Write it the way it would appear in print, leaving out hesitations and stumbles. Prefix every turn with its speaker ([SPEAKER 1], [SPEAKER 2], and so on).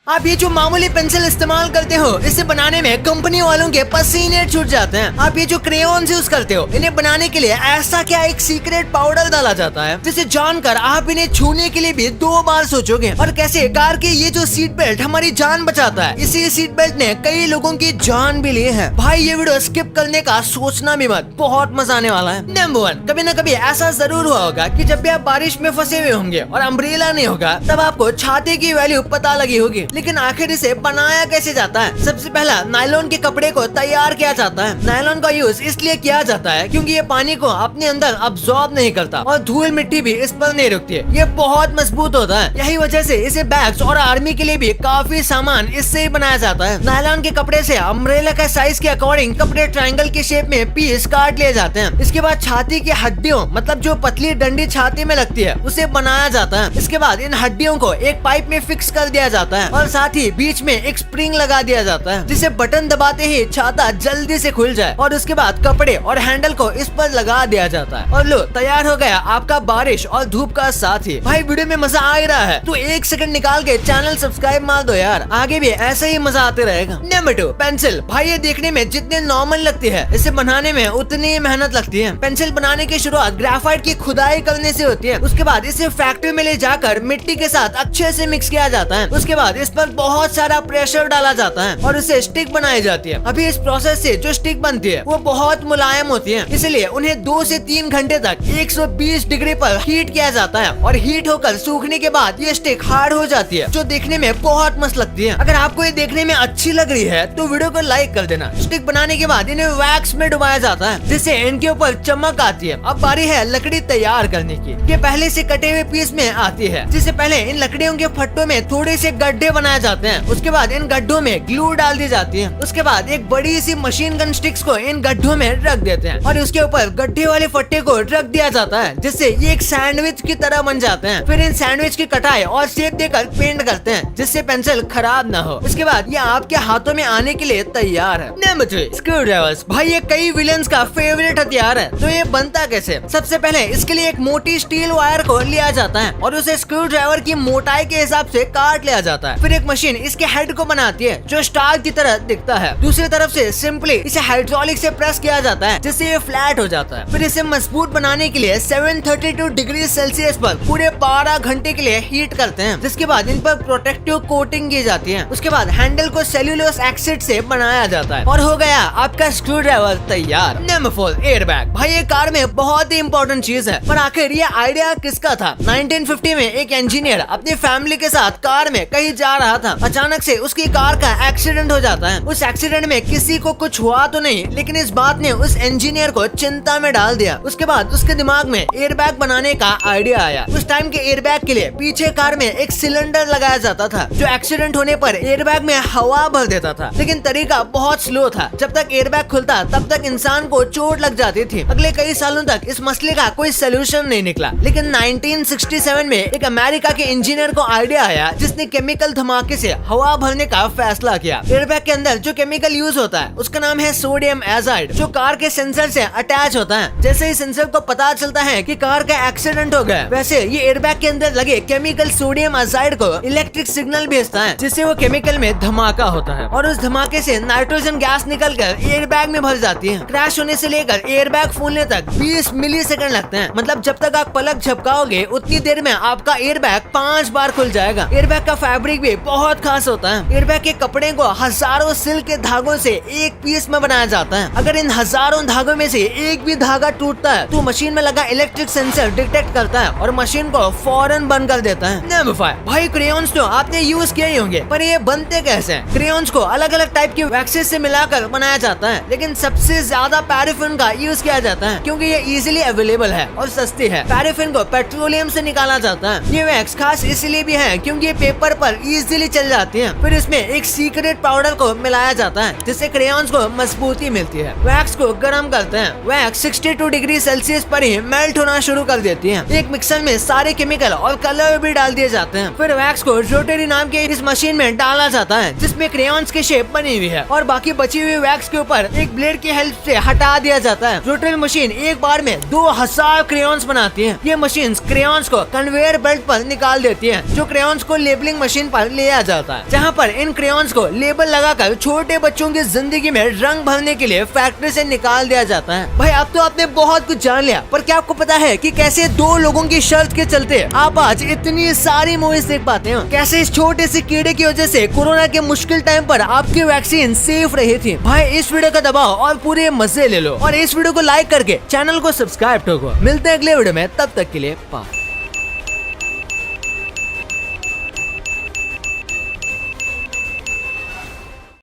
[SPEAKER 1] आप ये जो मामूली पेंसिल इस्तेमाल करते हो, इसे बनाने में कंपनी वालों के पसीने छूट जाते हैं। आप ये जो क्रेयॉन्स यूज करते हो, इन्हें बनाने के लिए ऐसा क्या एक सीक्रेट पाउडर डाला जाता है जिसे जानकर आप इन्हें छूने के लिए भी 2 बार सोचोगे। और कैसे कार के ये जो सीट बेल्ट हमारी जान बचाता है, इसी सीट बेल्ट ने कई लोगों की जान भी ली है। भाई ये वीडियो स्किप करने का सोचना भी मत, बहुत मजा आने वाला है। नंबर 1, कभी न कभी ऐसा जरूर हुआ होगा कि जब भी आप बारिश में फंसे हुए होंगे और अम्ब्रेला नहीं होगा, तब आपको छाते की वैल्यू पता लगी होगी। लेकिन आखिर इसे बनाया कैसे जाता है? सबसे पहला नायलॉन के कपड़े को तैयार किया जाता है। नायलॉन का यूज इसलिए किया जाता है क्योंकि ये पानी को अपने अंदर अब्सॉर्ब नहीं करता और धूल मिट्टी भी इस पर नहीं रुकती है। ये बहुत मजबूत होता है, यही वजह से इसे बैग्स और आर्मी के लिए भी काफी सामान इससे ही बनाया जाता है। नायलॉन के कपड़े से अम्ब्रेला का साइज के अकॉर्डिंग कपड़े ट्रायंगल के शेप में पीस काट लिए जाते हैं। इसके बाद छाती की हड्डियों मतलब जो पतली डंडी छाती में लगती है, उसे बनाया जाता है। इसके बाद इन हड्डियों को एक पाइप में फिक्स कर दिया जाता है और साथ ही बीच में एक स्प्रिंग लगा दिया जाता है जिसे बटन दबाते ही छाता जल्दी से खुल जाए। और उसके बाद कपड़े और हैंडल को इस पर लगा दिया जाता है और लो तैयार हो गया आपका बारिश और धूप का साथी। भाई वीडियो में मजा आ ही रहा है तो 1 सेकंड निकाल के चैनल सब्सक्राइब मार दो यार, आगे भी ऐसे ही मजा आते रहेगा। Number 2, pencil. भाई ये देखने में जितने नॉर्मल लगती है, इसे बनाने में उतनी ही मेहनत लगती है। पेंसिल बनाने की शुरुआत ग्रेफाइट की खुदाई करने से होती है। उसके बाद इसे फैक्ट्री में ले जाकर मिट्टी के साथ अच्छे से मिक्स किया जाता है। उसके बाद इस पर बहुत सारा प्रेशर डाला जाता है और उसे स्टिक बनाई जाती है। अभी इस प्रोसेस से जो स्टिक बनती है वो बहुत मुलायम होती है, इसलिए उन्हें 2 से 3 घंटे तक 120 डिग्री पर हीट किया जाता है और हीट होकर सूखने के बाद ये स्टिक हार्ड हो जाती है, जो देखने में बहुत मस्त लगती है। अगर आपको ये देखने में अच्छी लग रही है तो वीडियो को लाइक कर देना। स्टिक बनाने के बाद इन्हें वैक्स में डुबाया जाता है जिससे इनके ऊपर चमक आती है। अब बारी है लकड़ी तैयार करने की। ये पहले से कटे हुए पीस में आती है, जिससे पहले इन लकड़ियों के फट्टों में थोड़े से गड्ढे बनाए जाते हैं। उसके बाद इन गड्ढों में ग्लू डाल दी जाती है। उसके बाद एक बड़ी सी मशीन गन स्टिक्स को इन गड्ढों में रख देते हैं और उसके ऊपर गड्ढे वाले फट्टे को रख दिया जाता है, जिससे ये एक सैंडविच की तरह बन जाते हैं। फिर इन सैंडविच की कटाई और शेप देकर पेंट करते हैं जिससे पेंसिल खराब ना हो। इसके बाद ये आपके हाथों में आने के लिए तैयार है। Number 3, screw drivers. भाई ये कई विलेंस का फेवरेट हथियार है। तो ये बनता कैसे? सबसे पहले इसके लिए एक मोटी स्टील वायर को लिया जाता है और उसे स्क्रू ड्राइवर की मोटाई के हिसाब से काट लिया जाता है। फिर एक मशीन इसके हेड को बनाती है जो स्टार की तरह दिखता है। दूसरी तरफ से सिंपली इसे हाइड्रोलिक से प्रेस किया जाता है जिससे ये फ्लैट हो जाता है। फिर इसे मजबूत बनाने के लिए 732 डिग्री सेल्सियस पर पूरे 12 घंटे के लिए हीट करते हैं, जिसके बाद इन पर प्रोटेक्टिव कोटिंग की जाती है। उसके बाद हैंडल को सेल्यूलोस ऑक्साइड से बनाया जाता है और हो गया आपका स्क्रू ड्राइवर तैयार। Number 4, airbag. भाई ये कार में बहुत ही इंपॉर्टेंट चीज है, पर आखिर ये आइडिया किसका था? 1950 में एक इंजीनियर अपनी फैमिली के साथ कार में कहीं जा रहा था। अचानक से उसकी कार का एक्सीडेंट हो जाता है। उस एक्सीडेंट में किसी को कुछ हुआ तो नहीं, लेकिन इस बात ने उस इंजीनियर को चिंता में डाल दिया। उसके बाद उसके दिमाग में एयरबैग बनाने का आइडिया आया। उस टाइम के एयरबैग के लिए पीछे कार में एक सिलेंडर लगाया जाता था जो एक्सीडेंट होने पर एयरबैग में हवा भर देता था, लेकिन तरीका बहुत स्लो था। जब तक एयरबैग खुलता तब तक इंसान को चोट लग जाती थी। अगले कई सालों तक इस मसले का कोई सोल्यूशन नहीं निकला, लेकिन 1967 में एक अमेरिका के इंजीनियर को आइडिया आया जिसने केमिकल धमाके से हवा भरने का फैसला किया। एयरबैग के अंदर जो केमिकल यूज होता है उसका नाम है सोडियम एजाइड, जो कार के सेंसर से अटैच होता है। जैसे ही सेंसर को पता चलता है कि कार का एक्सीडेंट हो गया, वैसे ये एयरबैग के अंदर लगे केमिकल सोडियम एजाइड को इलेक्ट्रिक सिग्नल भेजता है, जिससे वो केमिकल में धमाका होता है और उस धमाके से नाइट्रोजन गैस निकलकर एयरबैग में भर जाती है। क्रैश होने से लेकर एयरबैग फूलने तक 20 मिलीसेकंड लगते हैं। मतलब जब तक आप पलक झपकाओगे उतनी देर में आपका एयरबैग 5 बार खुल जाएगा। एयरबैग का फैब्रिक भी बहुत खास होता है। एयरबैग के कपड़े को हजारों सिल्क के धागों से एक पीस में बनाया जाता है। अगर इन हजारों धागों में से एक भी धागा टूटता है तो मशीन में लगा इलेक्ट्रिक सेंसर डिटेक्ट करता है और मशीन को फौरन बंद कर देता है। नंबर 5, भाई क्रेयॉन्स तो आपने यूज किए ही होंगे, पर ये बनते कैसे हैं? क्रेयॉन्स को अलग अलग टाइप की वैक्सेस से मिलाकर बनाया जाता है, लेकिन सबसे ज्यादा पैराफिन का यूज किया जाता है क्योंकि ये इजीली अवेलेबल है और सस्ती है। पैराफिन को पेट्रोलियम से निकाला जाता है। ये वैक्स खास इसलिए भी है क्योंकि ये पेपर पर इजीली चल जाती है। फिर इसमें एक सीक्रेट पाउडर को मिलाया जाता है जिससे क्रेयॉन्स को मजबूती मिलती है। वैक्स को गर्म करते हैं। वैक्स 62 डिग्री सेल्सियस पर ही मेल्ट होना शुरू कर देती है। एक मिक्सर में सारे केमिकल और कलर भी डाल दिए जाते हैं। फिर वैक्स को रोटरी नाम के इस मशीन में डाला जाता है जिसमें क्रेयॉन्स की शेप बनी हुई है और बाकी बची हुई वैक्स के ऊपर एक ब्लेड की हेल्प से हटा दिया जाता है। रोटरी मशीन एक बार में 2000 क्रेयॉन्स बनाती है। ये मशीन क्रेयॉन्स को कन्वेयर बेल्ट पर निकाल देती है, जो क्रेयॉन्स को लेबलिंग मशीन पर ले आ जाता है, जहाँ पर इन क्रेयॉन्स को लेबल लगाकर छोटे बच्चों की जिंदगी में रंग भरने के लिए फैक्ट्री से निकाल दिया जाता है। भाई अब तो आपने बहुत कुछ जान लिया, पर क्या आपको पता है कि कैसे दो लोगों की शर्त के चलते आप आज इतनी सारी मूवीज देख पाते हैं? कैसे इस छोटे से कीड़े की वजह से कोरोना के मुश्किल टाइम पर आपकी वैक्सीन सेफ रही थी। भाई इस वीडियो का दबाओ और पूरे मजे ले लो, और इस वीडियो को लाइक करके चैनल को सब्सक्राइब ठोको। मिलते हैं अगले वीडियो में, तब तक के लिए बाय।